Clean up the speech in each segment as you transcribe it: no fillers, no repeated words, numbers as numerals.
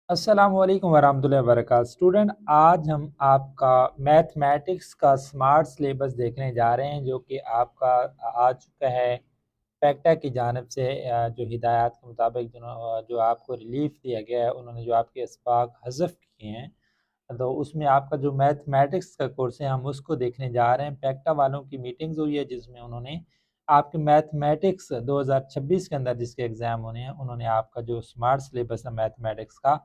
अस्सलामु अलैकुम वरहमतुल्लाहि वबरकातुहू। स्टूडेंट, आज हम आपका मैथमेटिक्स का स्मार्ट सिलेबस देखने जा रहे हैं जो कि आपका आ चुका है पैक्टा की जानिब से। जो हिदायत के मुताबिक जो आपको रिलीफ दिया गया है, उन्होंने जो आपके इसबाक हज़फ किए हैं, तो उसमें आपका जो मैथमेटिक्स का कोर्स है हम उसको देखने जा रहे हैं। पैक्टा वालों की मीटिंग्स हुई है जिसमें उन्होंने आपके मैथमेटिक्स 2026 के अंदर जिसके एग्ज़ाम होने हैं, उन्होंने आपका जो स्मार्ट सिलेबस है मैथमेटिक्स का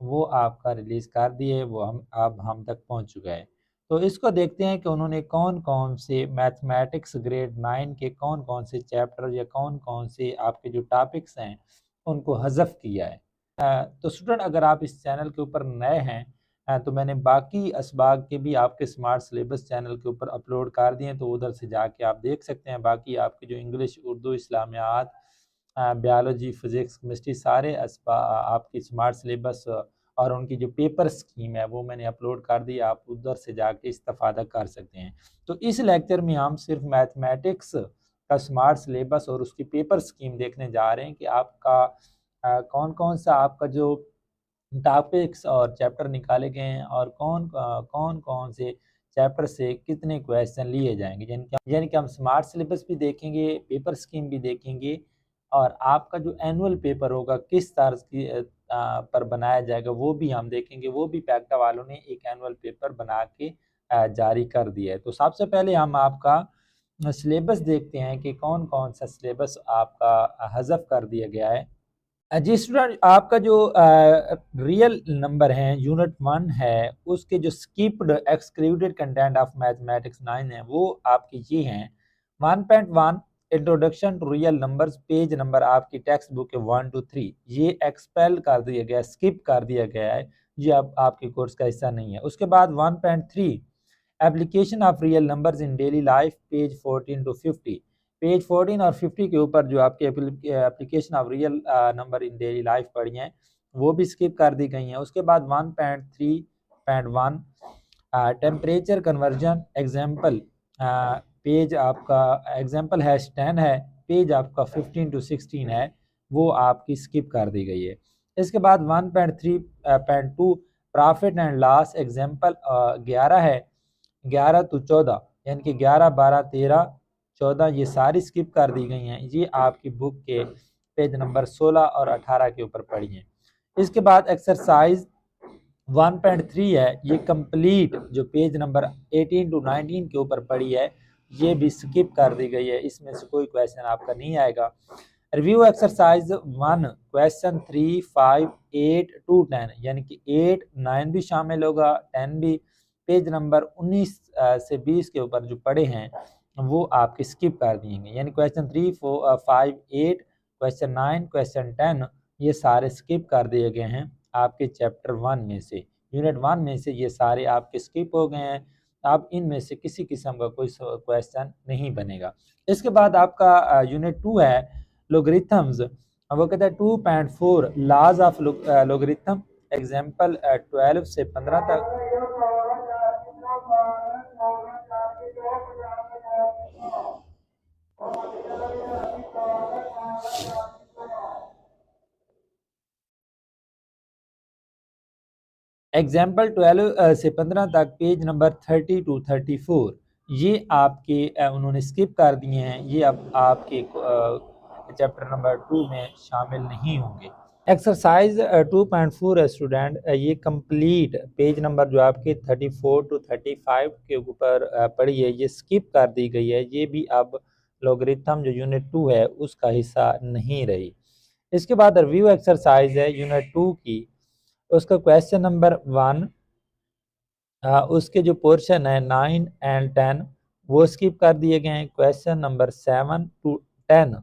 वो आपका रिलीज़ कर दिए। वो हम तक पहुंच चुका है। तो इसको देखते हैं कि उन्होंने कौन कौन से मैथमेटिक्स ग्रेड 9 के कौन कौन से चैप्टर या कौन कौन से आपके जो टॉपिक्स हैं उनको हज़फ किया है। तो स्टूडेंट, अगर आप इस चैनल के ऊपर नए हैं, तो मैंने बाकी असबाग के भी आपके स्मार्ट सिलेबस चैनल के ऊपर अपलोड कर दिए हैं, तो उधर से जाके आप देख सकते हैं। बाकी आपकी जो इंग्लिश, उर्दू, इस्लामियात, बायोलॉजी, फिज़िक्स, केमिस्ट्री सारे आपकी स्मार्ट सिलेबस और उनकी जो पेपर स्कीम है वो मैंने अपलोड कर दी। आप उधर से जाके इस्तेफ़ादा कर सकते हैं। तो इस लेक्चर में हम सिर्फ मैथमेटिक्स का स्मार्ट सिलेबस और उसकी पेपर स्कीम देखने जा रहे हैं कि आपका कौन कौन सा आपका जो टॉपिक्स और चैप्टर निकाले गए हैं और कौन कौन से चैप्टर से कितने क्वेश्चन लिए जाएंगे। यानी कि हम स्मार्ट सिलेबस भी देखेंगे, पेपर स्कीम भी देखेंगे, और आपका जो एनुअल पेपर होगा किस तर्ज की पर बनाया जाएगा वो भी हम देखेंगे। वो भी पैक्टा वालों ने एक एनुअल पेपर बना के जारी कर दिया है। तो सबसे पहले हम आपका सिलेबस देखते हैं कि कौन कौन सा सिलेबस आपका हज़फ कर दिया गया है। जी स्टूडेंट, आपका जो रियल नंबर है यूनिट 1 है, उसके जो skipped excluded content of mathematics 9 है वो आपकी ये हैं। 1.1 introduction to real numbers, page number आपकी टेक्स्ट बुक के 1 to 3 ये एक्सपेल कर दिया गया है, स्किप कर दिया गया है। ये अब आपके कोर्स का हिस्सा नहीं है। उसके बाद 1.3 application of real numbers in daily life, page 14 to 50। Page 14 और 50 के ऊपर जो आपके application of real number in daily life पढ़ी हैं वो भी स्किप कर दी गई हैं। उसके बाद 1.3.1 टेम्परेचर कन्वर्जन एग्जाम्पल, पेज आपका एग्जाम्पल है 10 है, पेज आपका 15 to 16 है, वो आपकी स्किप कर दी गई है। इसके बाद 1.3.2 प्रॉफिट एंड लॉस एग्जाम्पल 11 है, 11 to 14 यानी कि 11, 12, 13, 14 ये सारी स्किप कर दी गई हैं। ये आपकी बुक के पेज नंबर 16 और 18 के ऊपर पढ़ी हैं। इसके बाद एक्सरसाइज 1.3 है, ये कंप्लीट जो पेज नंबर 18 to 19 के ऊपर पड़ी है ये भी स्किप कर दी गई है। इसमें से कोई क्वेश्चन आपका नहीं आएगा। रिव्यू एक्सरसाइज 1 क्वेश्चन 3, 5, 8 to 10 यानी कि 8, 9 भी शामिल होगा, 10 भी। पेज नंबर 19 से 20 के ऊपर जो पढ़े हैं वो आपके स्किप कर दिएंगे। यानी क्वेश्चन 3, 4, 5, 8, क्वेश्चन 9, क्वेश्चन 10 ये सारे स्किप कर दिए गए हैं आपके चैप्टर 1 में से, यूनिट 1 में से ये सारे आपके स्किप हो गए हैं। अब इनमें से किसी किस्म का कोई क्वेश्चन नहीं बनेगा। इसके बाद आपका यूनिट 2 है लोगरिथम्स। वो कहता है 2.4 लॉज ऑफ लोगरिथम, एग्जाम्पल 12 से 15 तक। एग्जाम्पल 12 से 15 तक, पेज नंबर 30 to 34 ये आपके उन्होंने स्किप कर दिए हैं। ये अब आपके चैप्टर नंबर 2 में शामिल नहीं होंगे। एक्सरसाइज 2.4 है स्टूडेंट, ये कंप्लीट पेज नंबर जो आपके 34 to 35 के ऊपर पड़ी है ये स्किप कर दी गई है। ये भी अब लॉगरिथम जो यूनिट 2 है उसका हिस्सा नहीं रही। इसके बाद रिव्यू एक्सरसाइज है यूनिट 2 की, उसका क्वेश्चन नंबर 1 उसके जो पोर्शन है 9 and 10 वो स्किप कर दिए गए हैं। क्वेश्चन नंबर 7 to 10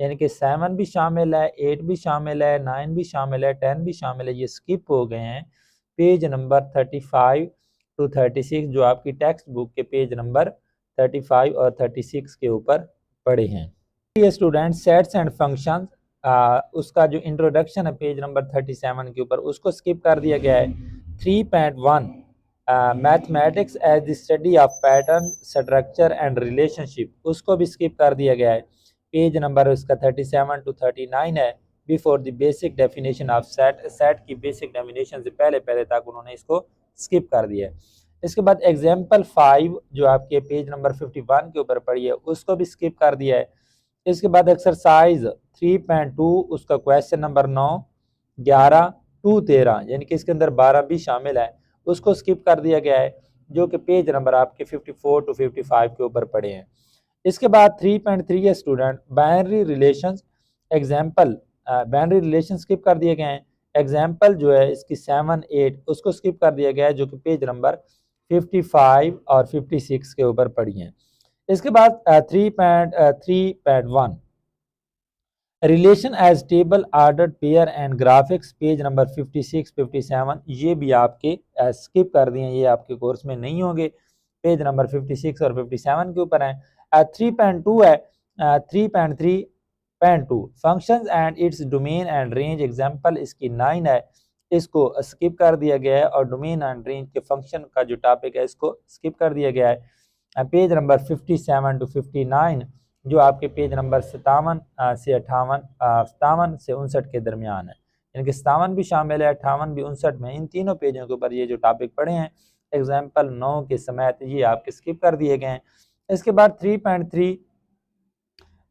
यानी कि 7 भी शामिल है, 8 भी शामिल है, 9 भी शामिल है, 10 भी शामिल है, ये स्किप हो गए हैं। पेज नंबर 35 to 36 जो आपकी टेक्स्ट बुक के पेज नंबर 35 और 36 के ऊपर पड़े हैं। ये स्टूडेंट सेट्स एंड फंक्शंस, उसका जो इंट्रोडक्शन है पेज नंबर 37 के ऊपर उसको स्किप कर दिया गया है। 3.1 mathematics as the study of pattern, structure and relationship उसको भी स्किप कर दिया गया है। पेज नंबर उसका 37 to 39 है। Before the basic definition of set, set की बेसिक डेफिनेशन से पहले पहले तक उन्होंने इसको स्किप कर दिया है। इसके बाद एग्जाम्पल 5 जो आपके पेज नंबर 51 के ऊपर पड़ी है उसको भी स्किप कर दिया है। इसके बाद एक्सरसाइज 3.2 उसका क्वेश्चन नंबर 9, 11 टू 13 यानी कि इसके अंदर 12 भी शामिल है, उसको स्किप कर दिया गया है, जो कि पेज नंबर आपके 54 टू 55 के ऊपर पड़े हैं। इसके बाद 3.3 है student binary relations example, binary relation skip कर दिए गए हैं। एग्जाम्पल जो है इसकी 7, 8 उसको स्किप कर दिया गया है, जो कि पेज नंबर 55 और 56 के ऊपर पड़ी हैं। इसके बाद 3.3.1 relation as table ordered pair and graphics page number 56 57 ये भी आपके स्किप कर दिए हैं, ये आपके कोर्स में नहीं होंगे, पेज नंबर 56 और 57 के ऊपर है। 3.2 है 3.3.2 functions and its domain and range example इसकी 9 है, इसको स्किप कर दिया गया है, और डोमेन एंड रेंज के फंक्शन का जो टॉपिक है इसको स्किप कर दिया गया है। पेज नंबर 57 टू 59 जो आपके पेज नंबर 57 से 59 के दरमियान है, यानी कि 57 भी शामिल है, 58 भी 59 में, इन तीनों पेजों के ऊपर ये जो टॉपिक पढ़े हैं एग्जाम्पल 9 के समेत ये आपके स्किप कर दिए गए हैं। इसके बाद 3.3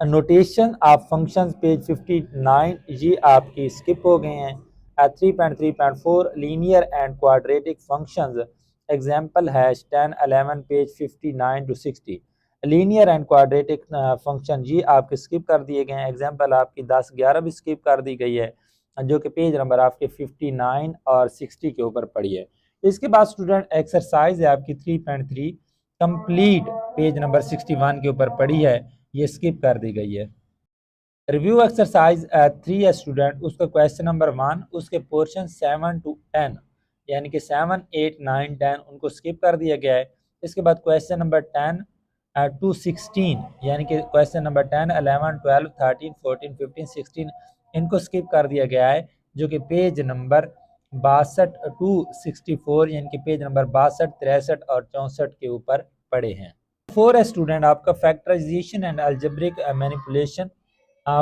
नोटेशन ऑफ फंक्शंस पेज 59 ये आपकी स्किप हो गए हैं। 3.3.4 linear and quadratic functions example है 10, 11 page 59 to 60 linear and quadratic function ये आपके स्किप कर दिए गए हैं। एग्जाम्पल आपकी 10, 11 भी स्किप कर दी गई है, जो कि पेज नंबर आपके 59 और 60 के ऊपर पड़ी है। इसके बाद स्टूडेंट एक्सरसाइज है आपकी 3.3 कंप्लीट पेज नंबर 61 के ऊपर पड़ी है, ये स्किप कर दी गई है। रिव्यू एक्सरसाइज 3 है स्टूडेंट, उसका क्वेश्चन नंबर 1 उसके पोर्शन 7 टू 10 यानी कि 7, 8, 9, 10 उनको स्किप कर दिया गया है। इसके बाद क्वेश्चन नंबर 10 टू 16 यानी कि क्वेश्चन नंबर 10, 11, 12, 13, 14, 15, 16 इनको स्किप कर दिया गया है, जो कि पेज नंबर 62 टू 64 यानी कि पेज नंबर 62, 63 और 64 के ऊपर पड़े हैं। 4 है स्टूडेंट आपका factorisation and algebraic manipulation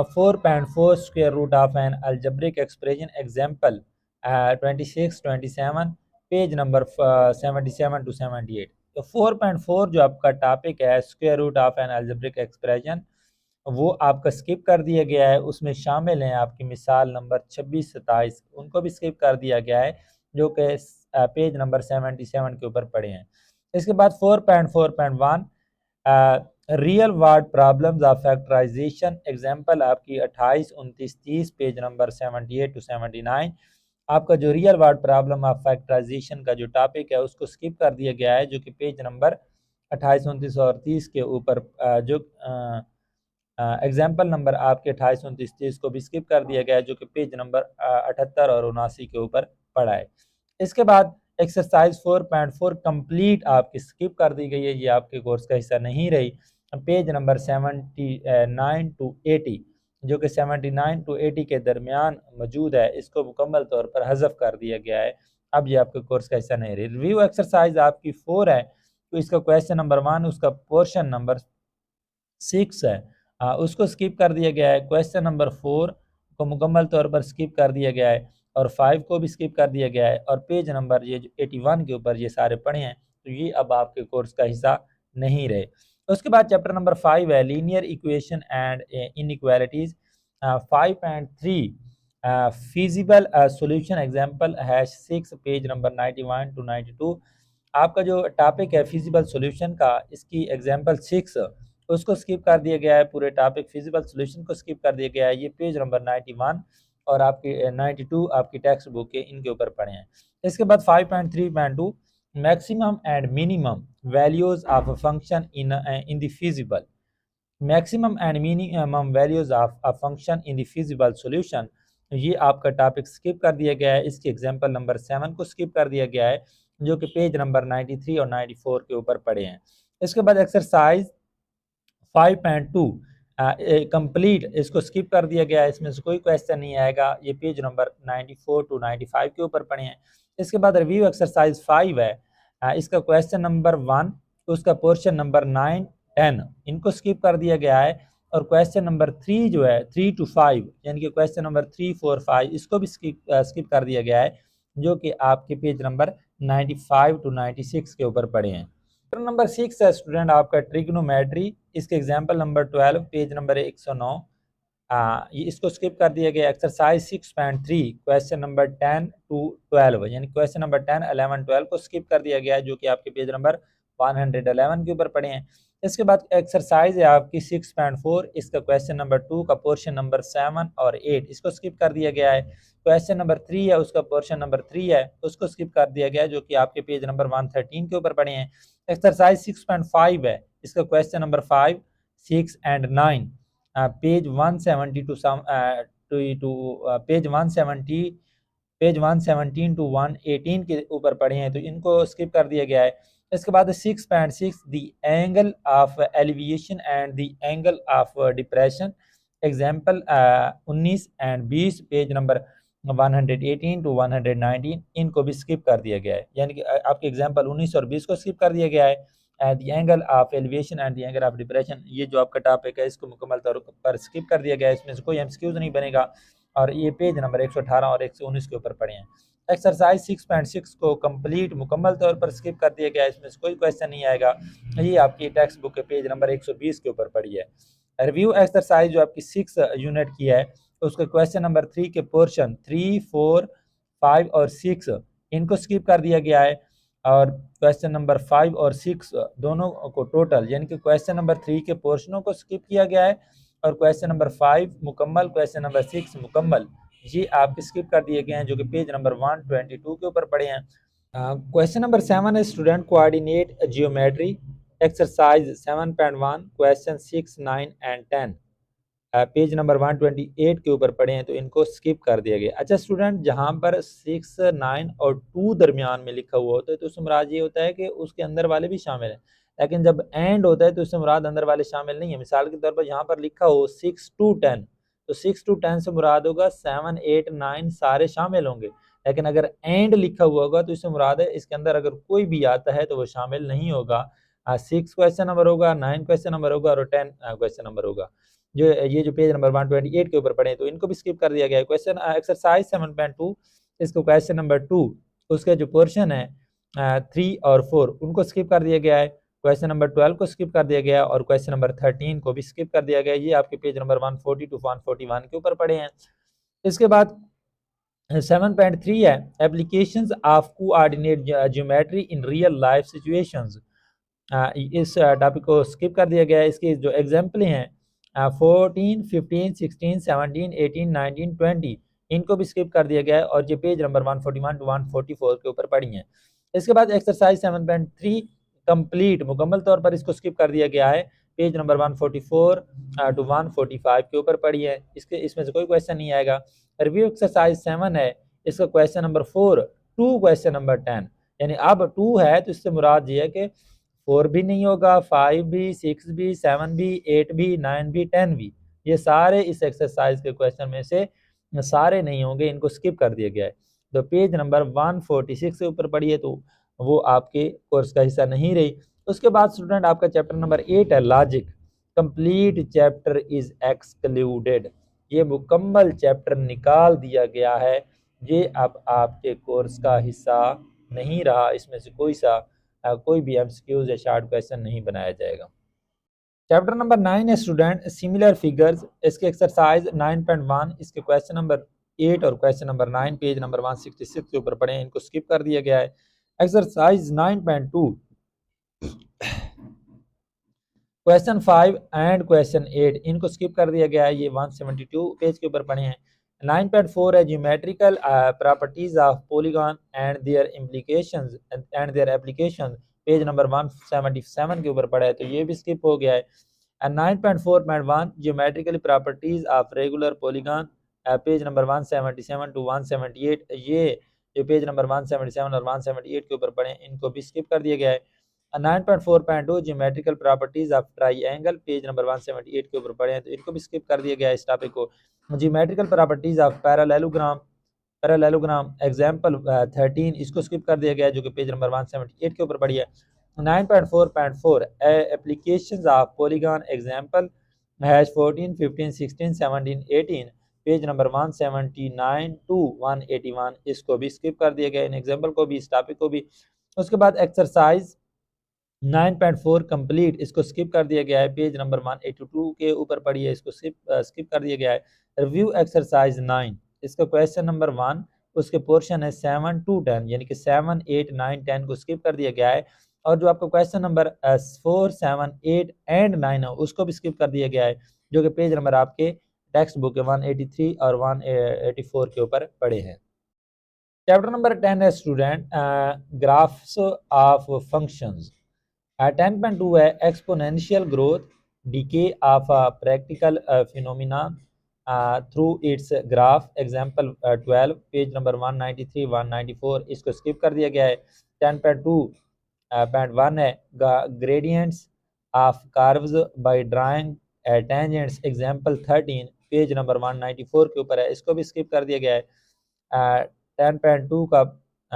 4.4 square root of an algebraic expression example 26, 27 page number 77 to 78। तो 4.4 जो आपका टॉपिक है square root of an algebraic expression वो आपका स्किप कर दिया गया है, उसमें शामिल हैं आपकी मिसाल नंबर 26, 27 उनको भी स्किप कर दिया गया है, जो कि पेज नंबर 77 के ऊपर पड़े हैं। इसके बाद 4.4.1 real word problems of factorisation example आपकी 28, 29, 30 पेज नंबर 78 टू 79 आपका जो real word problem of factorisation का जो टॉपिक है उसको स्किप कर दिया गया है, जो कि पेज नंबर 28, 29 और 30 के ऊपर जो एग्जाम्पल नंबर आपके 28, 29, 30 को भी स्किप कर दिया गया है, जो कि पेज नंबर 78 और 79 के ऊपर पड़ा है। इसके बाद एक्सरसाइज 4.4 कंप्लीट आपकी स्किप कर दी गई है, ये आपके कोर्स का हिस्सा नहीं रही, पेज नंबर 79 टू 80 जो कि 79 टू 80 के दरमियान मौजूद है, इसको मुकम्मल तौर पर हज़फ कर दिया गया है, अब ये आपके कोर्स का हिस्सा नहीं रही। रिव्यू एक्सरसाइज आपकी 4 है, तो इसका क्वेश्चन नंबर 1 उसका पोर्शन नंबर 6 है, उसको स्किप कर दिया गया है। क्वेश्चन नंबर 4 को मुकम्मल तौर पर स्किप कर दिया गया है, और 5 को भी स्किप कर दिया गया है, और पेज नंबर ये 81 के ऊपर ये सारे पढ़े हैं, तो ये अब आपके कोर्स का हिस्सा नहीं रहे। उसके बाद चैप्टर नंबर 5 है linear equation and inequalities 5.3 feasible solution example #6 page number 91 to 92 आपका जो टॉपिक है फिजिबल सॉल्यूशन का, इसकी एग्जांपल 6 उसको स्किप कर दिया गया है, पूरे टॉपिक फिजिबल सॉल्यूशन को स्किप कर दिया गया है, ये पेज नंबर 91 और आपकी 92 आपकी टेक्स्ट बुक के इनके ऊपर पढ़े हैं। इसके बाद 5.3.2 maximum and minimum values of a function in the feasible, maximum and minimum values of a function in the feasible solution, ये आपका टॉपिक स्किप कर दिया गया है, इसके एग्जांपल नंबर 7 को स्किप कर दिया गया है, जो कि पेज नंबर 93 और 94 के ऊपर पड़े हैं। इसके बाद एक्सरसाइज 5.2 कंप्लीट इसको स्किप कर दिया गया है, इसमें से कोई क्वेश्चन नहीं आएगा, ये पेज नंबर 94 टू 95 के ऊपर पड़े हैं। इसके बाद रिव्यू एक्सरसाइज 5 है, इसका क्वेश्चन नंबर 1 उसका पोर्शन नंबर 9, 10 इनको स्किप कर दिया गया है, और क्वेश्चन नंबर 3 जो है 3 to 5 यानी कि क्वेश्चन नंबर 3, 4, 5 इसको भी स्किप कर दिया गया है, जो कि आपके पेज नंबर 95 to 96 के ऊपर पड़े हैं। चैप्टर नंबर 6 है स्टूडेंट आपका ट्रिग्नोमेट्री, इसके एग्जाम्पल नंबर 12 पेज नंबर 109। ये इसको स्किप कर दिया गया। एक्सरसाइज 6.3 क्वेश्चन नंबर 10 to 12 यानी क्वेश्चन नंबर 10, 11, 12 को स्किप कर दिया गया है, जो कि आपके पेज नंबर 111 के ऊपर पड़े हैं। इसके बाद एक्सरसाइज है आपकी 6.4, इसका क्वेश्चन नंबर 2 का पोर्शन नंबर 7 और 8 इसको स्किप कर दिया गया है। क्वेश्चन नंबर 3 है, उसका पोर्शन नंबर 3 है, उसको स्किप कर दिया गया है, जो कि आपके पेज नंबर 113 के ऊपर पड़े हैं। एक्सरसाइज 6.5 है, इसका question number 5, 6 and 9 page 170 to page 117 to 118 के ऊपर पढ़े हैं, तो इनको स्किप कर दिया गया है। इसके बाद 6.6 the angle of elevation and the angle of depression, example 19 and 20 page number 118 to 119 इनको भी स्किप कर दिया गया है, यानी कि आपके एग्जाम्पल 19 और 20 को स्किप कर दिया गया है। The angle of elevation and the angle of depression, ये जो आपका टॉपिक है इसको मुकम्मल तौर पर स्किप कर दिया गया है, इसमें से कोई एमसीक्यूज नहीं बनेगा, और ये पेज नंबर 118 और 119 के ऊपर पड़े हैं। एक्सरसाइज 6.6 को कंप्लीट मुकम्मल तौर पर स्किप कर दिया गया है, इसमें से कोई क्वेश्चन नहीं आएगा, ये आपकी टेक्स्ट बुक के पेज नंबर 120 के ऊपर पड़ी है। रिव्यू एक्सरसाइज जो आपकी 6 यूनिट की है, तो उसके क्वेश्चन नंबर 3 के पोर्शन 3, 4, 5 और 6 इनको स्किप कर दिया गया है, और क्वेश्चन नंबर 5 और 6 दोनों को टोटल यानी कि क्वेश्चन नंबर 3 के पोर्शनों को स्किप किया गया है, और क्वेश्चन नंबर 5 मुकम्मल, क्वेश्चन नंबर 6 मुकम्मल, ये आप स्किप कर दिए गए हैं, जो कि पेज नंबर 122 के ऊपर पड़े हैं। क्वेश्चन नंबर 7 है student coordinate geometry, exercise 7.1 question 6, 9 and 10 page number 128 के ऊपर पढ़े हैं, तो इनको स्किप कर दिया गया। अच्छा स्टूडेंट, जहां पर 6, 9 और 2 दरमियान में लिखा हुआ होता है, तो उससे मुराद ये होता है कि उसके अंदर वाले भी शामिल हैं, लेकिन जब एंड होता है तो उससे मुराद अंदर वाले शामिल नहीं है। मिसाल के तौर पर यहाँ पर लिखा हो 6 to 10, तो 6 to 10 से मुराद होगा 7, 8, 9 सारे शामिल होंगे, लेकिन अगर एंड लिखा हुआ होगा तो इससे मुराद है इसके अंदर अगर कोई भी आता है तो वो शामिल नहीं होगा। 6 क्वेश्चन नंबर होगा, 9 क्वेश्चन नंबर होगा और 10 क्वेश्चन नंबर होगा, जो ये जो पेज नंबर 128 के ऊपर पढ़े, तो इनको भी स्किप कर दिया गया है। क्वेश्चन एक्सरसाइज 7.2 इसको क्वेश्चन नंबर 2 उसके जो पोर्शन है 3 और 4 उनको स्किप कर दिया गया है। क्वेश्चन नंबर 12 को स्किप कर दिया गया है, और क्वेश्चन नंबर 13 को भी स्किप कर दिया गया है, ये आपके पेज नंबर 140 टू 141 के ऊपर पढ़े हैं। इसके बाद 7.3 है applications of coordinate geometry in real life situations, इस टॉपिक को स्किप कर दिया गया है। इसकी जो एग्जाम्पल हैं 14, 15, 16, 17, 18, 19, 20 इनको भी स्किप कर दिया गया है, और ये पेज नंबर 141 टू 144 के ऊपर पड़ी हैं। इसके बाद एक्सरसाइज 7.3 कंप्लीट मुकम्मल तौर पर इसको स्किप कर दिया गया है, पेज नंबर 144 टू 145 के ऊपर पड़ी है, इसमें से कोई क्वेश्चन नहीं आएगा। रिव्यू एक्सरसाइज 7 है, इसका question number 4 to question number 10, यानी अब 2 है तो इससे मुराद ये है कि 4 भी नहीं होगा, 5 भी, 6 भी, 7 भी, 8 भी, 9 भी, 10 भी, ये सारे इस एक्सरसाइज के क्वेश्चन में से सारे नहीं होंगे, इनको स्किप कर दिया गया है। तो पेज नंबर 146 से ऊपर पढ़िए, तो वो आपके कोर्स का हिस्सा नहीं रही। उसके बाद स्टूडेंट आपका चैप्टर नंबर 8 है logic, complete chapter is excluded, ये मुकम्मल चैप्टर निकाल दिया गया है, ये अब आपके कोर्स का हिस्सा नहीं रहा, इसमें से कोई भी एमसीक्यूज या शॉर्ट क्वेश्चन नहीं बनाया जाएगा। चैप्टर नंबर 9 है स्टूडेंट सिमिलर फिगर्स, इसके एक्सरसाइज 9.1 इसके क्वेश्चन नंबर 8 और क्वेश्चन नंबर 9 पेज नंबर 166 के ऊपर पढ़े, इनको स्किप कर दिया गया है। एक्सरसाइज 9.2 क्वेश्चन 5 एंड क्वेश्चन 8 इनको स्किप कर दिया गया है, ये 172 पेज के ऊपर पढ़े हैं। 9.4 है geometrical properties of polygon and their implications and their applications, page number 177 के ऊपर पढ़ा है, तो ये भी स्किप हो गया है। And 9.4.1 geometrical properties of regular polygon, page number 177 to 178, ये जो पेज नंबर 177 और 178 के ऊपर पढ़े इनको भी स्किप कर दिया गया है। 9.4.2 geometrical properties of triangle, page number 178 के ऊपर पढ़े हैं, तो इनको भी स्किप कर दिया गया है इस टॉपिक को। Geometrical properties of parallelogram example 13 इसको स्किप कर दिया गया है, जो कि पेज नंबर 178 के ऊपर पड़ी है। 9.4.4 applications of polygon example hash 14, 15, 16, 17, 18, page number 179 to 181, इसको भी स्किप कर दिया गया, इन एग्जाम्पल को भी, इस टॉपिक को भी। उसके बाद एक्सरसाइज 9.4 कंप्लीट, इसको स्किप कर दिया गया है, पेज नंबर 182 के ऊपर पड़ी है, इसको स्किप कर दिया गया है। रिव्यू एक्सरसाइज 9, इसका क्वेश्चन नंबर 1, उसके पोर्शन है 7 to 10, यानी कि 7, 8, 9, 10 को स्किप कर दिया गया है। और जो आपका क्वेश्चन नंबर 4, 7, 8 एंड 9 है, उसको भी स्किप कर दिया गया है, जो कि पेज नंबर आपके टेक्स्ट बुक के 183 और 184 के ऊपर पड़े हैं। चैप्टर नंबर 10 है स्टूडेंट ग्राफ्स ऑफ फंक्शंस। 10.2 है exponential growth DK of a practical phenomena through it's graph, example 12, page number 193, 194, इसको स्किप कर दिया गया है। 10.2.1 है gradients of curves by drawing tangents, example 13, page number 194 के ऊपर है, इसको भी स्किप कर दिया गया है। 10.2 का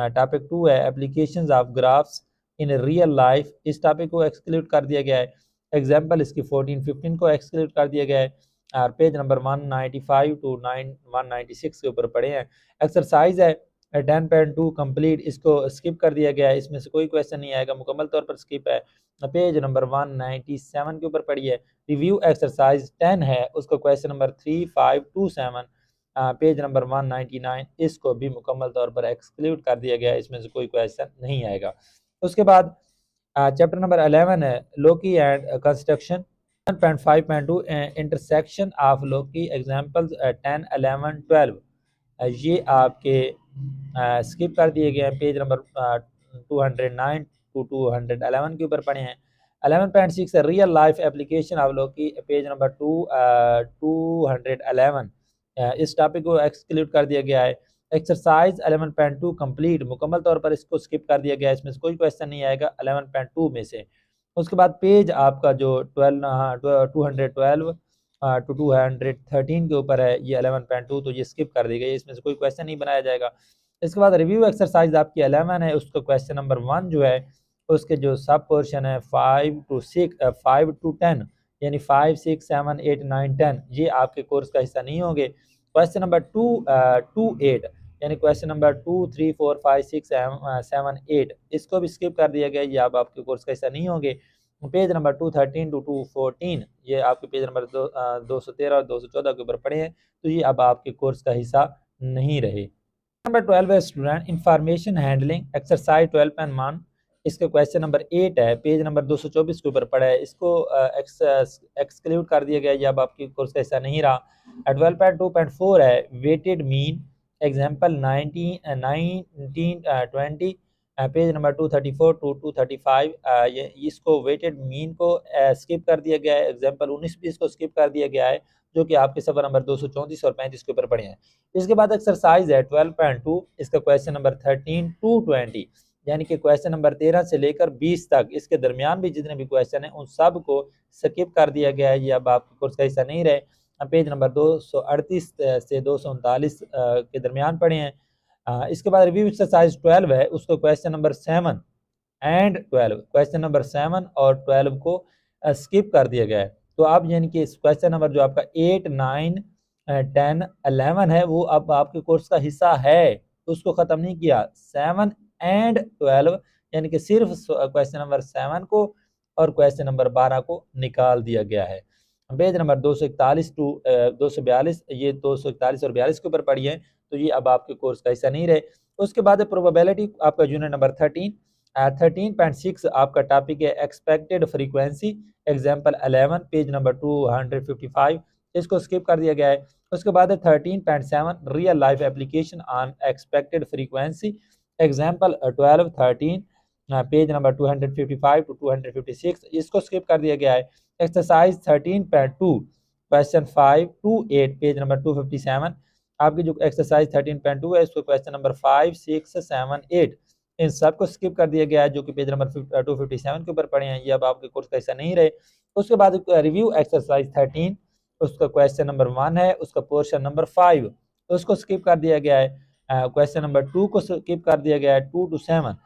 टॉपिक 2 है applications of graphs in real life, इस टॉपिक को एक्सक्लूड कर दिया गया है, एग्जांपल इसकी 14, 15 को एक्सक्लूड कर दिया गया है, और पेज नंबर 195 टू 196 के ऊपर पढ़े हैं। एक्सरसाइज है 10.2 कंप्लीट, इसको स्किप कर दिया गया है, इसमें से कोई क्वेश्चन नहीं आएगा, मुकम्मल तौर पर स्किप है, पेज नंबर 197 के ऊपर पढ़ी है। रिव्यू एक्सरसाइज 10 है, उसको question number 3, 5 to 7, page number 199, इसको भी मुकम्मल तौर पर एक्सक्लूड कर दिया गया है, इसमें से कोई क्वेश्चन नहीं आएगा। उसके बाद चैप्टर नंबर 11 है loci and construction. 1.5.2 intersection of loci, examples 10, 11, 12, ये आपके स्किप कर दिए गए हैं, पेज नंबर 209 टू 211 के ऊपर पढ़े हैं। 11.6 real life application of Loki, page number 211, इस टॉपिक को एक्सक्लूड कर दिया गया है। एक्सरसाइज 11.2 कंप्लीट, मुकम्मल तौर पर इसको स्किप कर दिया गया है, इसमें से कोई क्वेश्चन नहीं आएगा 11.2 में से। उसके बाद पेज आपका जो 212 टू 213 के ऊपर है, ये 11.2, तो ये स्किप कर दी गई, इसमें से कोई क्वेश्चन नहीं बनाया जाएगा। इसके बाद रिव्यू एक्सरसाइज आपकी 11 है, उसका क्वेश्चन नंबर 1 जो है, उसके जो सब पोर्शन है 5 to 10, यानी 5, 6, 7, 8, 9, 10, ये आपके कोर्स का हिस्सा नहीं होंगे। क्वेश्चन नंबर 2 8, यानी क्वेश्चन नंबर 2, 3, 4, 5, 6, 7, 8, इसको भी स्किप कर दिया गया, ये आपके कोर्स का हिस्सा नहीं होंगे। पेज नंबर 213 टू 214, ये आपके पेज नंबर 213 और 214 के ऊपर पढ़े हैं, तो ये अब आपके कोर्स का हिस्सा नहीं रहे। नंबर 12 है स्टूडेंट इंफॉर्मेशन हैंडलिंग, एक्सरसाइज 12.1, इसका क्वेश्चन नंबर 8 है, पेज नंबर 224 के ऊपर पड़ा है, इसको एक्सक्लूड कर दिया गया, ये अब आपके कोर्स का हिस्सा नहीं रहा। 12.2.4 है weighted mean, example 19, 20, page number 234 to 235, ये इसको वेटेड मीन को स्किप कर दिया गया है, एग्जांपल 19, 20 को स्किप कर दिया गया है, जो कि आपके सफर नंबर 234 और 35 के ऊपर पड़े हैं। इसके बाद एक्सरसाइज है 12.2, इसका क्वेश्चन नंबर 13 टू 20, यानी कि क्वेश्चन नंबर 13 से लेकर 20 तक, इसके दरमियान भी जितने भी क्वेश्चन हैं उन सब को स्किप कर दिया गया है, ये अब आपके कोर्स का हिस्सा नहीं रहे। पेज नंबर 238 से 239 के दरमियान पढ़े हैं। इसके बाद रिव्यू एक्सरसाइज 12 है, उसको question number 7 and 12, question number 7 और 12 को स्किप कर दिया गया है। तो अब यानी कि क्वेश्चन नंबर जो आपका 8, 9, 10, 11 है, वो अब आपके कोर्स का हिस्सा है, तो उसको ख़त्म नहीं किया। 7 एंड 12, यानी कि सिर्फ क्वेश्चन नंबर 7 को और क्वेश्चन नंबर 12 को निकाल दिया गया है। पेज नंबर 241 टू 242, ये 241 और 42 के ऊपर पढ़ी है, तो ये अब आपके कोर्स का हिस्सा नहीं रहे। उसके बाद प्रोबेबिलिटी आपका यूनिट नंबर 13, 13.6 आपका टॉपिक है expected frequency, example 11, page number 255, इसको स्किप कर दिया गया है। उसके बाद 13.7 real life application on expected frequency, example 12, 13, page number 255 to 256, इसको स्किप कर दिया गया है। Exercise 13.2 question 5 to 8, page number 257, आपकी जो एक्सरसाइज 13.2 है, इसको क्वेश्चन नंबर 5, 6, 7, 8, इन सब को स्किप कर दिया गया है, जो कि पेज नंबर 257 के ऊपर पढ़े हैं, ये अब आपके कोर्स का हिस्सा नहीं रहे। उसके बाद रिव्यू एक्सरसाइज 13, उसका क्वेश्चन नंबर 1 है, उसका पोर्शन नंबर 5, उसको स्किप कर दिया गया है। क्वेश्चन नंबर 2 को स्किप कर दिया गया है, 2 to 7,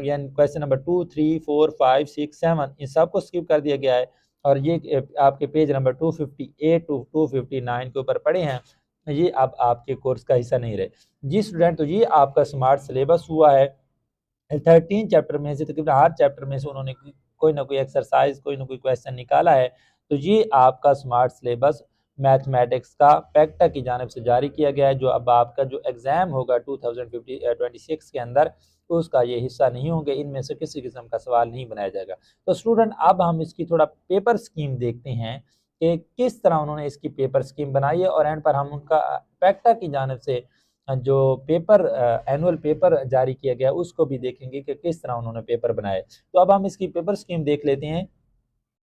यानी क्वेश्चन नंबर 2, 3, 4, 5, 6, 7, इन सब को स्किप कर दिया गया है। और ये आपके पेज नंबर 258 टू 259 के ऊपर पढ़े हैं, ये अब आपके कोर्स का हिस्सा नहीं रहे। जी स्टूडेंट, तो ये आपका स्मार्ट सिलेबस हुआ है। 13 चैप्टर में से तकरीबन हर चैप्टर में से उन्होंने कोई ना कोई एक्सरसाइज, कोई ना कोई क्वेश्चन निकाला है। तो ये आपका स्मार्ट सिलेबस मैथमेटिक्स का पैक्टा की जानिब से जारी किया गया है, जो अब आपका जो एग्ज़ाम होगा 2026 के अंदर, तो उसका ये हिस्सा नहीं होंगे, इनमें से किसी किस्म का सवाल नहीं बनाया जाएगा। तो स्टूडेंट, अब हम इसकी थोड़ा पेपर स्कीम देखते हैं कि किस तरह उन्होंने इसकी पेपर स्कीम बनाई है, और एंड पर हम उनका पैक्टा की जानिब से जो पेपर एनुअल पेपर जारी किया गया उसको भी देखेंगे कि किस तरह उन्होंने पेपर बनाए। तो अब हम इसकी पेपर स्कीम देख लेते हैं।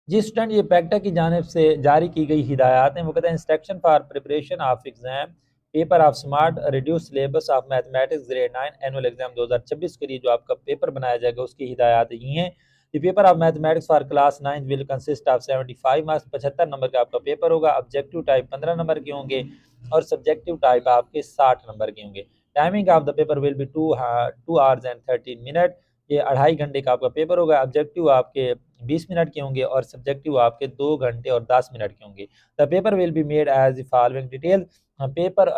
जी स्टूडेंट, ये पैक्टा की जानिब से जारी की गई हिदायत हैं। वो कहते हैं instruction for preparation of exam paper of smart reduce syllabus of mathematics grade 9 annual exam 2026 के लिए जो आपका पेपर बनाया जाएगा उसकी हिदायत ये हैं। The paper of mathematics for class 9 will consist of 75 marks, 75 number का आपका पेपर होगा। ऑब्जेक्टिव टाइप 15 नंबर के होंगे और सब्जेक्टिव टाइप आपके 60 नंबर के होंगे। Timing of the paper will B 2 hours and 13 minute. ये 2.5 घंटे का आपका पेपर होगा। ऑब्जेक्टिव आपके 20 मिनट के होंगे और सब्जेक्टिव आपके 2 घंटे और 10 मिनट के होंगे। The paper will be made as the following detail. Paper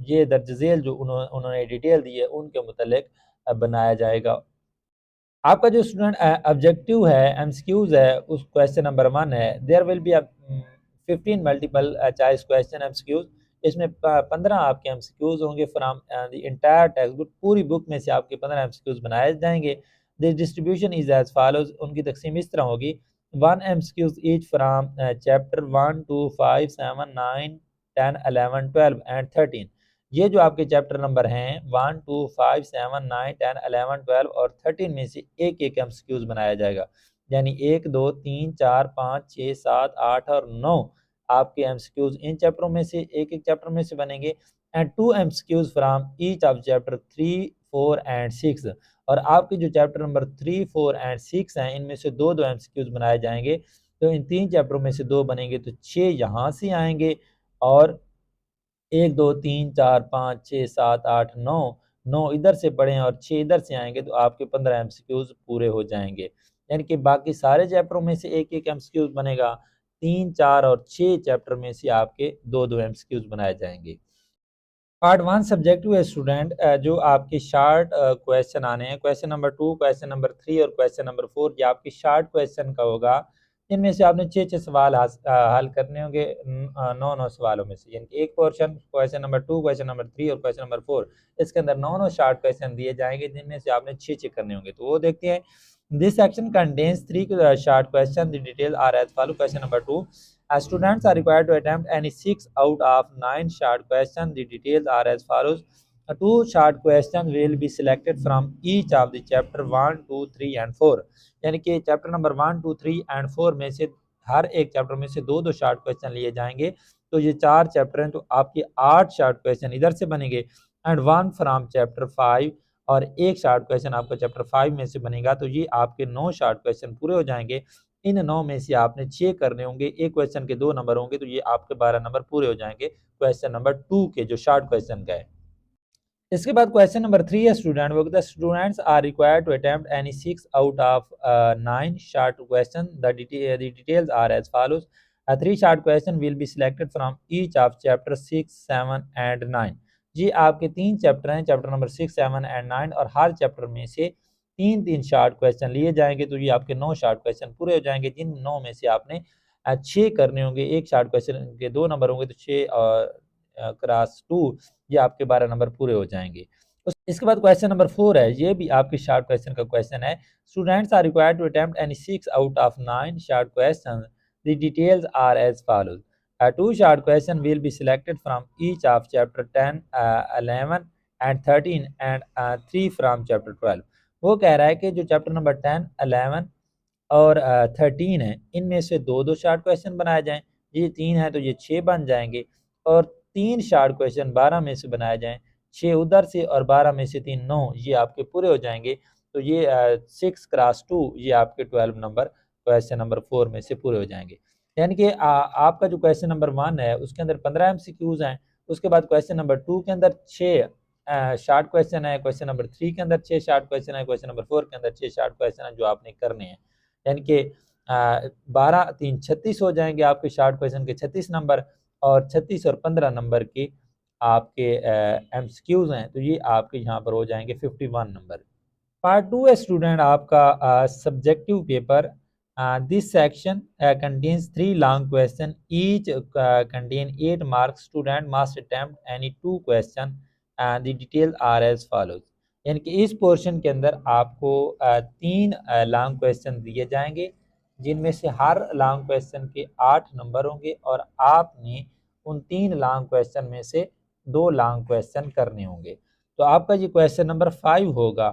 ये दर्ज झेल जो उन्होंने डिटेल दी है उनके मुतालिक बनाया जाएगा। आपका जो स्टूडेंट ऑब्जेक्टिव है, एमसीक्यूज है, उस क्वेश्चन नंबर 1 है, there will be 15 multiple choice question MCQs. इसमें 15 आपके एमसीक्यूज होंगे from the entire textbook. पूरी बुक में से आपके 15 एमसीक्यूज बनाए जाएंगे। The distribution is as follows. उनकी तकसीम इस तरह होगी: 1 MCQs each from chapter 1 2 5 7 9 10 11 12 and 13। ये जो आपके चैप्टर नंबर हैं 1 2 5 7 9 10 11 12 और 13 में से एक एक एमसीक्यूज बनाया जाएगा। यानी 1 2 3 4 5 6 7 8 और 9 आपके एमसीक्यूज इन चैप्टरों में से एक एक चैप्टर में से बनेंगे। And 2 MCQs from each of chapter 3 4 and 6। और आपके जो चैप्टर नंबर 3 4 एंड 6 हैं इनमें से दो दो एमसीक्यूज बनाए जाएंगे। तो इन 3 चैप्टरों में से 2 बनेंगे तो 6 यहाँ से आएंगे, और 1 2 3 4 5 6 7 8 9 9 इधर से पढ़ें और 6 इधर से आएंगे, तो आपके 15 एमसीक्यूज पूरे हो जाएंगे। यानी कि बाकी सारे चैप्टरों में से एक एक एमसीक्यूज बनेगा। 3 4 और 6 चैप्टर में से आपके दो दो एमसीक्यूज बनाए जाएंगे। पार्ट 1 सब्जेक्टिव है स्टूडेंट, जो आपके शार्ट क्वेश्चन आने हैं। क्वेश्चन नंबर 2, क्वेश्चन नंबर 3 और क्वेश्चन नंबर 4 ये आपकी शार्ट क्वेश्चन का होगा। इनमें से आपने 6 सवाल हल करने होंगे 9 सवालों में से। यानी कि एक portion question number 2, question number 3 और क्वेश्चन नंबर 4, इसके अंदर 9 शार्ट क्वेश्चन दिए जाएंगे जिनमें से आपने 6 करने होंगे। तो वो देखते हैं। This section contains 3 short question. The detail are as follow. Question number 2, students are required to attempt any 6 out of 9 short questions. The details are as follows. 2 short questions will be selected from each of the chapter 1, 2, 3 and 4. यानी कि chapter number 1, 2, 3 and 4 में से हर एक chapter में से दो दो short question लिए जाएंगे। तो ये 4 चैप्टर हैं, तो आपके 8 शार्ट क्वेश्चन इधर से बनेंगे एंड 1 फ्रॉम चैप्टर 5, और एक शार्ट क्वेश्चन आपका चैप्टर 5 में से बनेगा। तो ये आपके 9 शार्ट क्वेश्चन पूरे हो जाएंगे। इन 9 में से आपने 6 करने होंगे। एक क्वेश्चन के 2 नंबर होंगे, तो ये आपके 12 नंबर पूरे हो जाएंगे क्वेश्चन नंबर 2 के जो शार्ट क्वेश्चन का है। इसके बाद क्वेश्चन नंबर 3 है स्टूडेंट, वो कहता है students are required to attempt any 6 out of 9 short question. The details are as follows. 3 short question will be selected from each of chapter 6, 7 and 9। जी आपके 3 चैप्टर हैं, चैप्टर नंबर 6, 7 एंड 9, और हर chapter में से 3 short question लिए जाएंगे। तो ये आपके 9 शार्ट क्वेश्चन पूरे हो जाएंगे, जिन 9 में से आपने 6 करने होंगे। एक शार्ट क्वेश्चन के 2 नंबर होंगे, तो 6 और क्रॉस 2 ये आपके 12 नंबर पूरे हो जाएंगे। इसके बाद क्वेश्चन नंबर 4 है, ये भी आपके शार्ट क्वेश्चन का क्वेश्चन है। Students are required to attempt any 6 out of 9 short question. The details are as follows. 2 short question will be selected from each of chapter 10, 11 and 13 and 3 from chapter 12। वो कह रहा है कि जो chapter number 10, 11 और 13 है, इनमें से दो दो शार्ट क्वेश्चन बनाए जाएं। ये 3 है तो ये 6 बन जाएंगे, और 3 शार्ट क्वेश्चन 12 में से बनाए जाएं। 6 उधर से और 12 में से 3 9, ये आपके पूरे हो जाएंगे। तो ये 6 क्रॉस 2 ये आपके 12 नंबर क्वेश्चन नंबर 4 में से पूरे हो जाएंगे। यानी कि आपका जो क्वेश्चन नंबर 1 है उसके अंदर 15 एमसीक्यूज हैं। उसके बाद क्वेश्चन नंबर 2 के अंदर 6 शार्ट क्वेश्चन है। क्वेश्चन नंबर 3 के अंदर 6 शार्ट क्वेश्चन है। क्वेश्चन नंबर 4 के अंदर 6 शार्ट क्वेश्चन है जो आपने करने हैं। यानी कि 12 3 36 हो जाएंगे आपके शॉर्ट क्वेश्चन के 36 नंबर, और 36 और 15 नंबर के आपके एमसीक्यूज हैं, तो ये आपके यहाँ पर हो जाएंगे 51 नंबर। पार्ट 2 है स्टूडेंट आपका subjective paper. This section contains 3 long question, each contain 8 marks. Student must attempt any 2 question and the detail are as follows. यानी कि इस पोर्शन के अंदर आपको 3 लॉन्ग क्वेश्चन दिए जाएंगे, जिनमें से हर लॉन्ग क्वेश्चन के 8 नंबर होंगे, और आपने उन 3 लॉन्ग क्वेश्चन में से 2 लॉन्ग क्वेश्चन करने होंगे। तो आपका ये क्वेश्चन नंबर 5 होगा,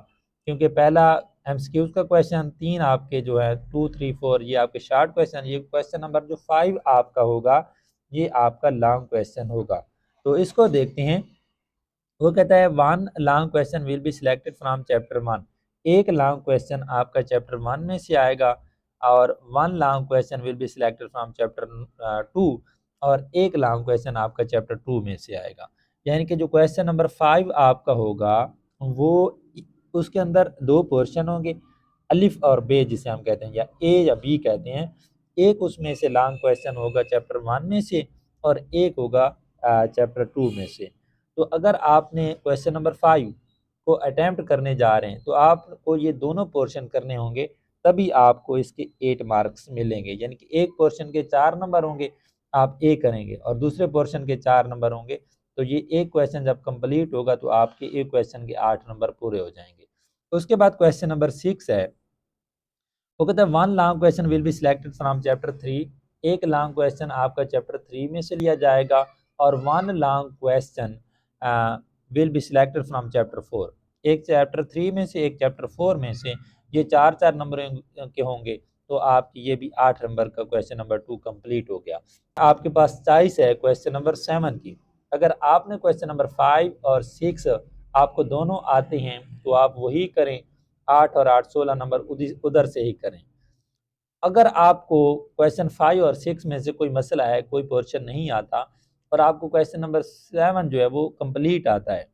क्योंकि पहला एमसीक्यूज का क्वेश्चन 3 आपके जो है 2 3 4 ये आपके शॉर्ट क्वेश्चन, ये क्वेश्चन नंबर जो 5 आपका होगा ये आपका लॉन्ग क्वेश्चन होगा। तो इसको देखते हैं। वो कहता है 1 long question will be selected from chapter 1। एक लॉन्ग क्वेश्चन आपका चैप्टर 1 में से आएगा, और 1 long question will be selected from chapter 2, और एक लॉन्ग क्वेश्चन आपका चैप्टर 2 में से आएगा। यानी कि जो क्वेश्चन नंबर 5 आपका होगा वो उसके अंदर 2 पोर्शन होंगे, अलिफ और बे जिसे हम कहते हैं, या ए या बी कहते हैं। एक उसमें से लॉन्ग क्वेश्चन होगा चैप्टर 1 में से, और एक होगा चैप्टर 2 में से। तो अगर आपने क्वेश्चन नंबर 5 को अटेम्प्ट करने जा रहे हैं तो आपको ये दोनों पोर्शन करने होंगे, तभी आपको इसके 8 मार्क्स मिलेंगे। यानी कि एक पोर्शन के 4 नंबर होंगे, आप ए करेंगे, और दूसरे पोर्शन के 4 नंबर होंगे, तो ये एक क्वेश्चन जब कंप्लीट होगा तो आपके एक क्वेश्चन के 8 नंबर पूरे हो जाएंगे। उसके बाद क्वेश्चन नंबर 6 है, वो कहता है 1 long question will be selected from chapter 3। एक लॉन्ग क्वेश्चन आपका चैप्टर 3 में से लिया जाएगा, और 1 long question will be selected from chapter 4। एक चैप्टर 3 में से, एक चैप्टर 4 में से, ये 4 नंबर के होंगे, तो आपकी ये भी 8 नंबर का क्वेश्चन नंबर 2 कंप्लीट हो गया। आपके पास चॉइस है क्वेश्चन नंबर 7 की। अगर आपने क्वेश्चन नंबर 5 और 6 आपको दोनों आते हैं तो आप वही करें, 8 और 8 16 नंबर उधर से ही करें। अगर आपको क्वेश्चन 5 और 6 में से कोई मसला है, कोई पोर्शन नहीं आता, और आपको क्वेश्चन नंबर 7 जो है वो कंप्लीट आता है,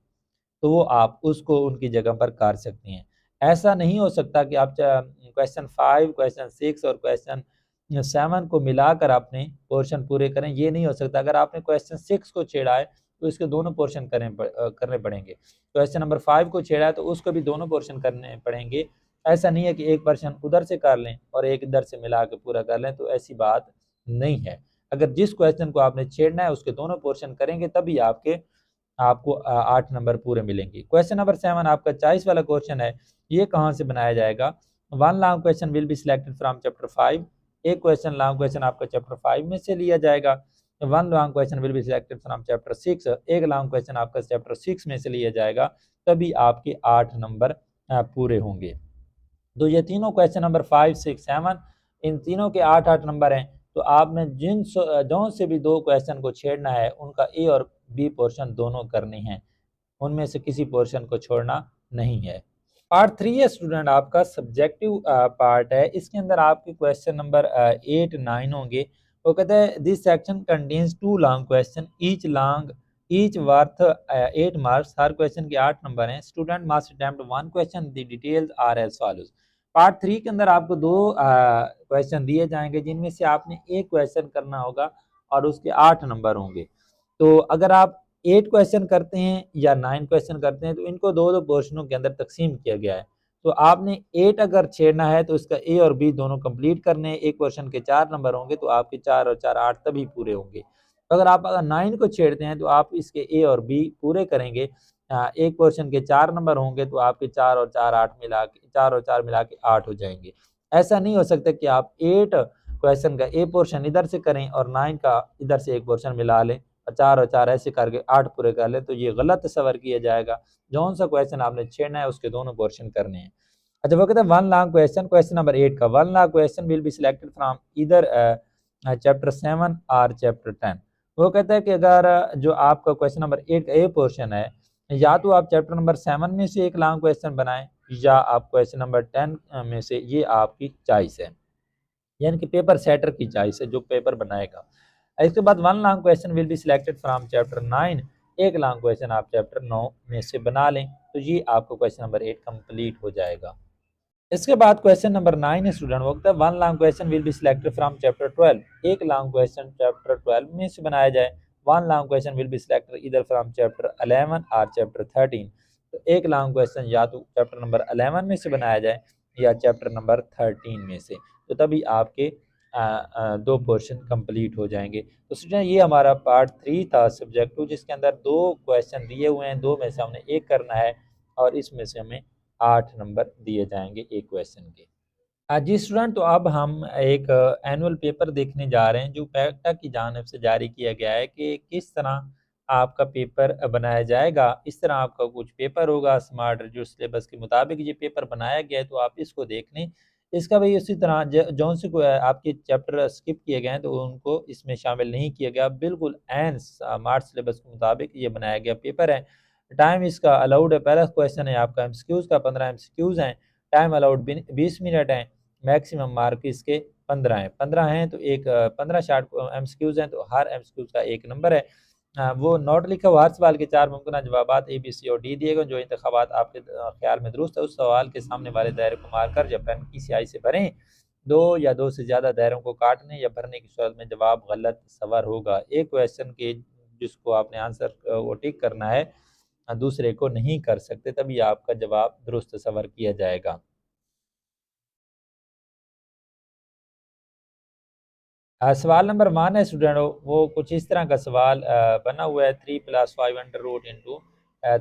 तो वो आप उसको उनकी जगह पर कर सकते हैं। ऐसा नहीं हो सकता कि आप क्वेश्चन 5, क्वेश्चन 6 और क्वेश्चन 7 को मिलाकर अपने पोर्शन पूरे करें, ये नहीं हो सकता। अगर आपने क्वेश्चन 6 को छेड़ा है तो इसके दोनों पोर्शन करने पड़ेंगे। क्वेश्चन नंबर 5 को छेड़ा है तो उसको भी दोनों पोर्शन करने पड़ेंगे। ऐसा नहीं है कि एक पोर्शन उधर से कर लें और एक इधर से मिला के पूरा कर लें, तो ऐसी बात नहीं है। अगर जिस क्वेश्चन को आपने छेड़ना है उसके दोनों पोर्शन करेंगे, तभी आपको 8 नंबर पूरे मिलेंगे। क्वेश्चन नंबर 7 आपका चॉइस वाला क्वेश्चन है, ये कहाँ से बनाया जाएगा। 1 long question will be selected from chapter 5। एक क्वेश्चन लॉन्ग क्वेश्चन आपका चैप्टर 5 में से लिया जाएगा। 1 long question will be selected from chapter 6। एक लॉन्ग क्वेश्चन आपका चैप्टर 6 में से लिया जाएगा, तभी आपके 8 नंबर पूरे होंगे। तो ये तीनों क्वेश्चन नंबर 5 6 7 इन तीनों के 8 नंबर हैं। तो आपने जौन से भी 2 क्वेश्चन को छेड़ना है उनका ए और बी पोर्शन दोनों करने हैं, उनमें से किसी पोर्शन को छोड़ना नहीं है। पार्ट 3 है स्टूडेंट आपका सब्जेक्टिव पार्ट है। इसके अंदर आपके क्वेश्चन नंबर 8 9 होंगे। वो कहते हैं this section contains 2 long question, each worth 8 marks. हर क्वेश्चन के 8 नंबर हैं। Student must attempt 1 question, the details are as follows. Part 3 के अंदर आपको 2 क्वेश्चन दिए जाएंगे, जिनमें से आपने एक क्वेश्चन करना होगा और उसके 8 नंबर होंगे। तो अगर आप 8 क्वेश्चन करते हैं या 9 क्वेश्चन करते हैं तो इनको 2-2 पोर्शनों के अंदर तकसीम किया गया है। तो आपने 8 अगर छेड़ना है तो इसका ए और बी दोनों कंप्लीट करने हैं। एक क्वेश्चन के 4 नंबर होंगे, तो आपके 4 और 4 8 तभी पूरे होंगे। तो अगर 9 को छेड़ते हैं तो आप इसके ए और बी पूरे करेंगे। एक क्वेश्चन के 4 नंबर होंगे, तो आपके 4 और 4 8 मिला के 4 और 4 मिला के 8 हो जाएंगे। ऐसा नहीं हो सकता कि आप 8 क्वेश्चन का ए पोर्शन इधर से करें और 9 का इधर से एक पोर्शन मिला लें, 4 और 4 ऐसे करके 8 पूरे कर ले, तो ये गलत तस्वर किया जाएगा। जौन सा क्वेश्चन आपने छेड़ना है उसके दोनों पोर्शन करने हैं। अच्छा, वो कहते हैं 1 लॉन्ग क्वेश्चन, क्वेश्चन नंबर 8 का 1 long question will be selected from इधर चैप्टर 7 और चैप्टर 10। वो कहता है कि अगर जो आपका क्वेश्चन नंबर 8 का ए पोर्शन है, या तो आप चैप्टर नंबर 7 में से एक लॉन्ग क्वेश्चन बनाएं, या आप क्वेश्चन नंबर 10 में से, ये आपकी चॉइस है। यानी कि पेपर सेटर की चॉइस है जो पेपर बनाएगा। इसके बाद 1 long question will be selected from chapter 9। एक लॉन्ग क्वेश्चन आप चैप्टर 9 में से बना लें, तो ये आपका क्वेश्चन नंबर 8 कंप्लीट हो जाएगा। इसके बाद क्वेश्चन नंबर 9 है स्टूडेंट, वो कहता है one long question will be selected from chapter 12। एक लॉन्ग क्वेश्चन चैप्टर 12 में से बनाया जाए। One long question will be selected इधर फ्रॉम चैप्टर 11 और चैप्टर 13। तो एक लॉन्ग क्वेश्चन या तो चैप्टर नंबर 11 में से बनाया जाए या चैप्टर नंबर 13 में से, तो तभी आपके दो पोर्शन कंप्लीट हो जाएंगे। तो स्टूडेंट ये हमारा पार्ट 3 था सब्जेक्ट 2, जिसके अंदर दो क्वेश्चन दिए हुए हैं, दो में से हमने एक करना है और इसमें से हमें 8 नंबर दिए जाएंगे एक क्वेश्चन के। जी स्टूडेंट, तो अब हम एक एनुअल पेपर देखने जा रहे हैं जो पैक्टा की जानिब से जारी किया गया है कि किस तरह आपका पेपर बनाया जाएगा। इस तरह आपका कुछ पेपर होगा, स्मार्ट रिड्यूस सिलेबस के मुताबिक ये पेपर बनाया गया है, तो आप इसको देख लें। इसका भी उसी तरह जौन से आपके चैप्टर स्किप किए गए हैं तो उनको इसमें शामिल नहीं किया गया, बिल्कुल एन स्मार्ट सिलेबस के मुताबिक ये बनाया गया पेपर है। टाइम इसका अलाउड है, पहला क्वेश्चन है आपका एमसीक्यूज़ का, 15 एमसीक्यूज़ हैं। टाइम अलाउड 20 मिनट है। मैक्सिमम मार्क इसके 15 हैं। 15 हैं तो एक 15 शार्ट एमसीक्यूज़ हैं, तो हर एमसीक्यूज़ का एक नंबर है। वो नोट लिखा हुआ हर सवाल के 4 मुमकिन जवाबात ए, बी, सी और डी दिए गए। जो इंतखाबात आपके ख्याल में दुरुस्त है उस सवाल के सामने वाले दायरे को मारकर या पेन की स्याही से भरें। दो या दो से ज़्यादा दायरों को काटने या भरने की सूरत में जवाब गलत सवर होगा। एक क्वेश्चन के जिसको आपने आंसर वो टिक करना है, दूसरे को नहीं कर सकते, तभी आपका जवाब दुरुस्त सवर किया जाएगा। सवाल नंबर 1 है स्टूडेंट, वो कुछ इस तरह का सवाल बना हुआ है। 3 + 5 under root into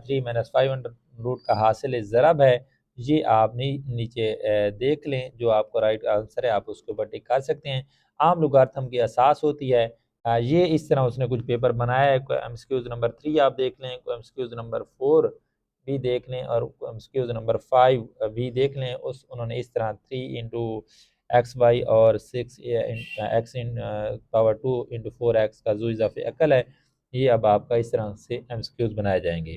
3 - 5 under root का हासिल ज़रब है। ये आप नीचे देख लें, जो आपको राइट आंसर है आप उसके ऊपर टिक कर सकते हैं। आम लुगारथम की असास होती है। ये इस तरह उसने कुछ पेपर बनाया है। एमसीक्यूज़ नंबर 3 आप देख लें, एमसीक्यूज़ नंबर 4 भी देख लें और एमसीक्यूज़ नंबर 5 भी देख लें। उन्होंने इस तरह 3 इंटू एक्स वाई और 6 एक्स इन पावर 2 इंटू 4x का जो इजाफे अकल है, ये अब आपका इस तरह से एमसीक्यूज बनाए जाएंगे।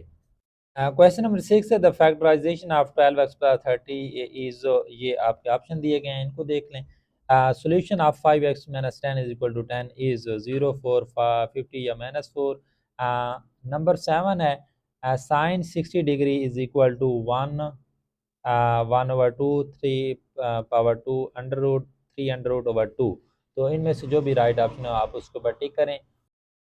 क्वेश्चन नंबर 6 है the factorisation of 12x plus 30 is, ये आपके ऑप्शन दिए गए हैं, इनको देख लें। Solution of 5x minus 10 is equal to 10 is 0, 4, 50 या -4। नंबर 7 है sine 60 degree is equal to 1, 1/2, 3 power 2 under root 3 under root over 2। तो इनमें से जो भी राइट ऑप्शन है आप उसको ऊपर टिक करें।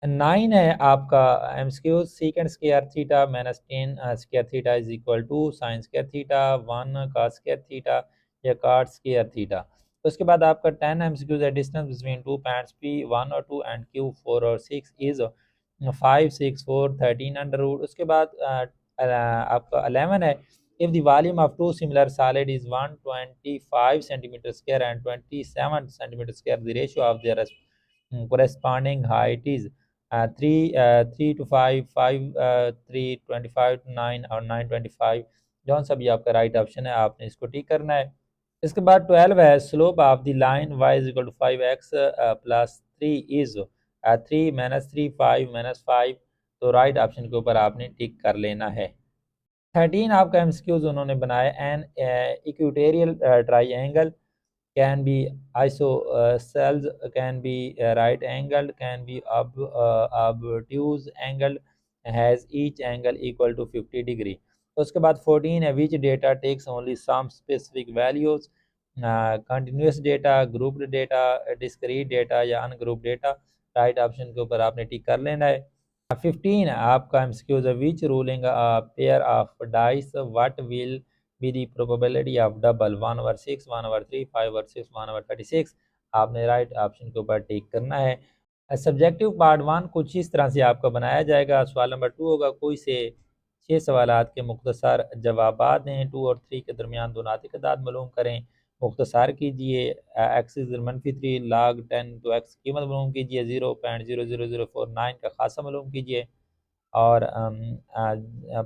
9 है आपका MCQ, secant square theta minus 10 square theta is equal to sine square theta 1 cos square theta या cot स्क्वायर थीटा। तो उसके बाद आपका 10 एमसीक्यूज है distance between two points P 1 और 2 एंड क्यू 4 और 6 इज 5, 6, 4, 13 अंडर रूट। उसके बाद आपका 11 है if the volume of two similar solid is 125 centimeter square and 27 centimeter square, the ratio of their corresponding height is 3 to 5, 5 3, 25 to 9 और 9 25। जौन सा भी आपका राइट ऑप्शन है आपने इसको टिक करना है। इसके बाद 12 है slope of the line y is equal to 5x plus 3 is 3 -3 5 -5। तो राइट ऑप्शन के ऊपर आपने टिक कर लेना है। 13 आपका एमसीक्यूज उन्होंने बनाया an equatorial triangle can be isosceles, can be right angled, can be obtuse angled, has each angle equal to 50 degree। तो उसके बाद 14 है which data takes only some specific values, continuous data, grouped data, discrete data या ungrouped data। Right option के ऊपर आपने टिक कर लेना है। 15 आपका एमसीक्यूज है which ruling a pair of dice what will be the probability of double 1/6, 1/3, 5/6, 1/36। आपने राइट ऑप्शन के ऊपर टिक करना है। सब्जेक्टिव पार्ट 1 कुछ इस तरह से आपका बनाया जाएगा। सवाल नंबर 2 होगा कोई से 6 सवालात के मुख्तसर जवाबात दें। 2 और 3 के दरमियान दो नातिक अदाद मालूम करें, मुख्तसर कीजिए। एक्स इज -3 log 10 तो एक्स की कीमत मालूम कीजिए। 0.00049 का खासा मालूम कीजिए और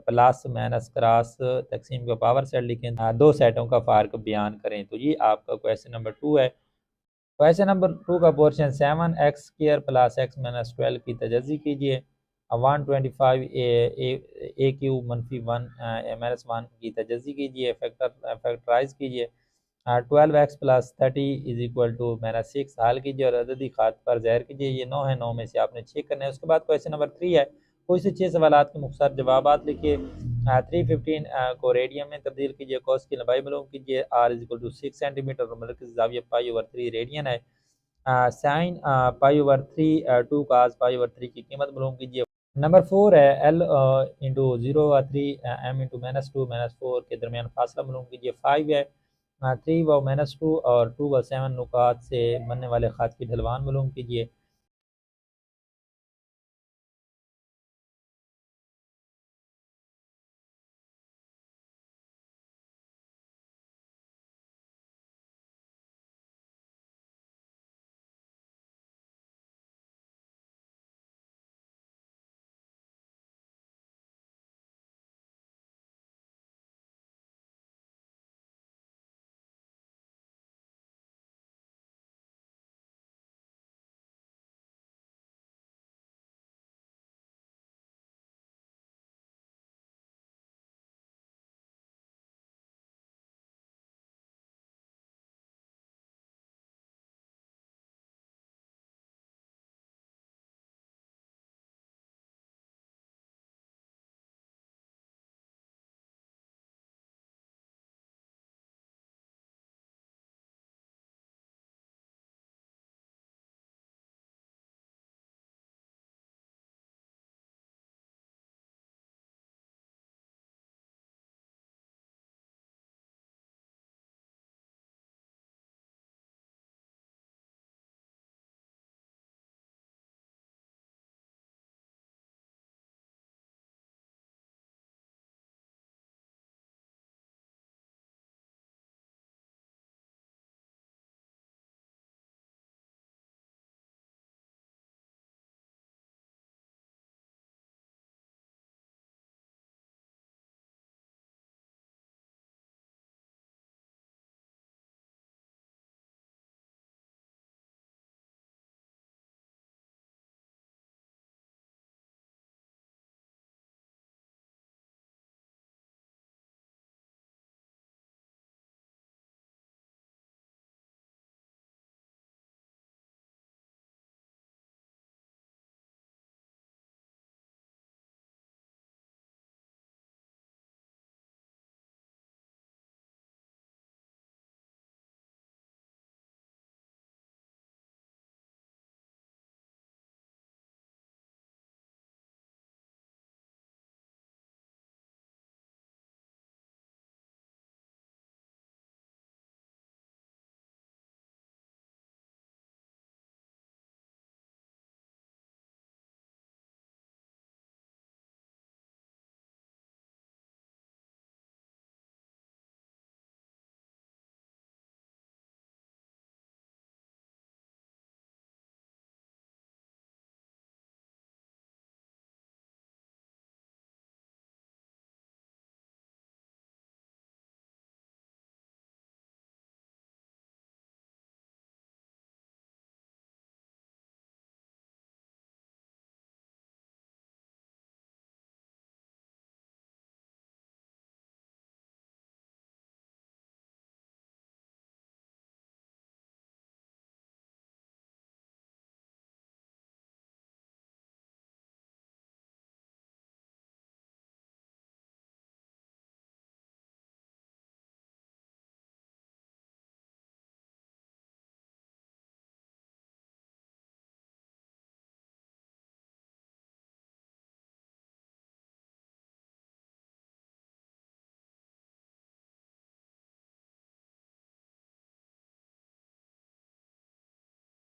प्लस माइनस क्रॉस तकसीम का पावर सेट लिखें। दो सेटों का फ़र्क बयान करें। तो ये आपका क्वेश्चन नंबर 2 है। क्वेश्चन नंबर 2 का portion 7x² plus x minus 12 की तजज़ी कीजिए। 125 ए क्यू -1 -1 की तजज़ी कीजिए, फैक्टराइज कीजिए। 12x plus 30 is equal to -6 हल कीजिए और अददी खात पर ज़ाहिर कीजिए। ये 9 है, 9 में से आपने 6 करना है। उसके बाद क्वेश्चन नंबर 3 है कोई से 6 सवालात के मुख्तसर जवाबात लिखिए। 315 को रेडियन में तब्दील कीजिए। कॉस की लंबाई मालूम कीजिए। R is equal to 6 centimetre और मरकज़ ज़ाविया पाई/3 रेडियन है। साइन पाई/3 2 कास पाई/3 की कीमत मालूम कीजिए। नंबर 4 है एल इंटू 0/3 एम इंटू -2 -4 के दरमियान फासला मालूम कीजिए। 5 है 3 व -2 और 2 व 7 नुकात से बनने वाले ख़ात की ढलवान मालूम कीजिए।